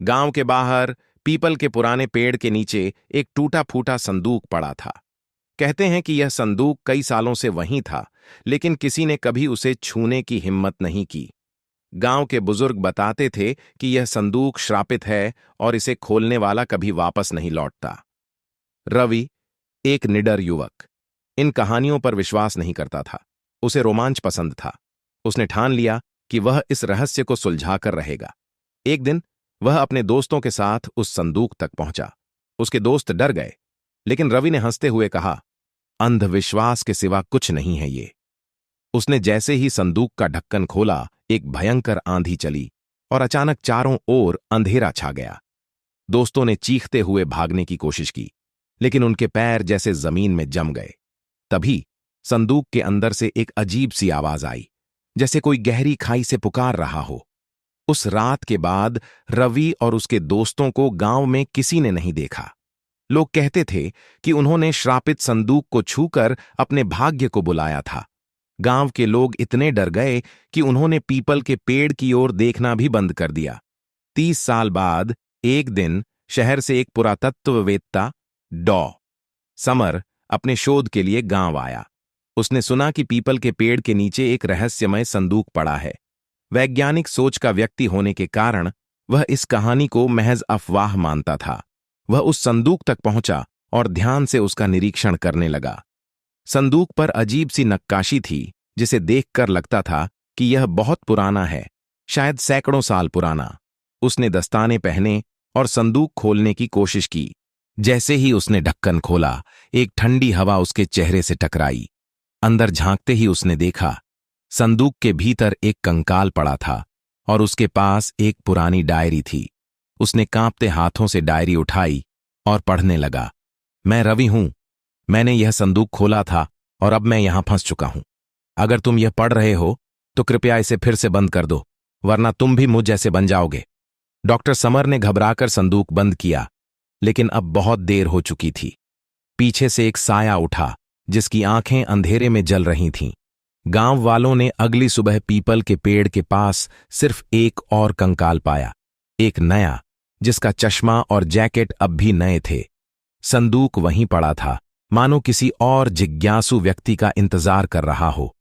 गांव के बाहर पीपल के पुराने पेड़ के नीचे एक टूटा फूटा संदूक पड़ा था। कहते हैं कि यह संदूक कई सालों से वहीं था, लेकिन किसी ने कभी उसे छूने की हिम्मत नहीं की। गांव के बुजुर्ग बताते थे कि यह संदूक श्रापित है और इसे खोलने वाला कभी वापस नहीं लौटता। रवि, एक निडर युवक, इन कहानियों पर विश्वास नहीं करता था। उसे रोमांच पसंद था। उसने ठान लिया कि वह इस रहस्य को सुलझाकर रहेगा। एक दिन वह अपने दोस्तों के साथ उस संदूक तक पहुंचा। उसके दोस्त डर गए, लेकिन रवि ने हंसते हुए कहा, अंधविश्वास के सिवा कुछ नहीं है ये। उसने जैसे ही संदूक का ढक्कन खोला, एक भयंकर आंधी चली और अचानक चारों ओर अंधेरा छा गया। दोस्तों ने चीखते हुए भागने की कोशिश की, लेकिन उनके पैर जैसे जमीन में जम गए। तभी संदूक के अंदर से एक अजीब सी आवाज आई, जैसे कोई गहरी खाई से पुकार रहा हो। उस रात के बाद रवि और उसके दोस्तों को गांव में किसी ने नहीं देखा। लोग कहते थे कि उन्होंने श्रापित संदूक को छूकर अपने भाग्य को बुलाया था। गांव के लोग इतने डर गए कि उन्होंने पीपल के पेड़ की ओर देखना भी बंद कर दिया। 30 साल बाद एक दिन शहर से एक पुरातत्ववेत्ता डॉ समर अपने शोध के लिए गांव आया। उसने सुना कि पीपल के पेड़ के नीचे एक रहस्यमय संदूक पड़ा है। वैज्ञानिक सोच का व्यक्ति होने के कारण वह इस कहानी को महज अफवाह मानता था। वह उस संदूक तक पहुंचा और ध्यान से उसका निरीक्षण करने लगा। संदूक पर अजीब सी नक्काशी थी, जिसे देखकर लगता था कि यह बहुत पुराना है, शायद सैकड़ों साल पुराना। उसने दस्ताने पहने और संदूक खोलने की कोशिश की। जैसे ही उसने ढक्कन खोला, एक ठंडी हवा उसके चेहरे से टकराई। अंदर झांकते ही उसने देखा, संदूक के भीतर एक कंकाल पड़ा था और उसके पास एक पुरानी डायरी थी। उसने कांपते हाथों से डायरी उठाई और पढ़ने लगा। मैं रवि हूं। मैंने यह संदूक खोला था और अब मैं यहां फंस चुका हूं। अगर तुम यह पढ़ रहे हो तो कृपया इसे फिर से बंद कर दो, वरना तुम भी मुझ जैसे बन जाओगे। डॉक्टर समर ने घबराकर संदूक बंद किया, लेकिन अब बहुत देर हो चुकी थी। पीछे से एक साया उठा, जिसकी आंखें अंधेरे में जल रही थीं। गांव वालों ने अगली सुबह पीपल के पेड़ के पास सिर्फ एक और कंकाल पाया, एक नया, जिसका चश्मा और जैकेट अब भी नए थे। संदूक वहीं पड़ा था, मानो किसी और जिज्ञासु व्यक्ति का इंतजार कर रहा हो।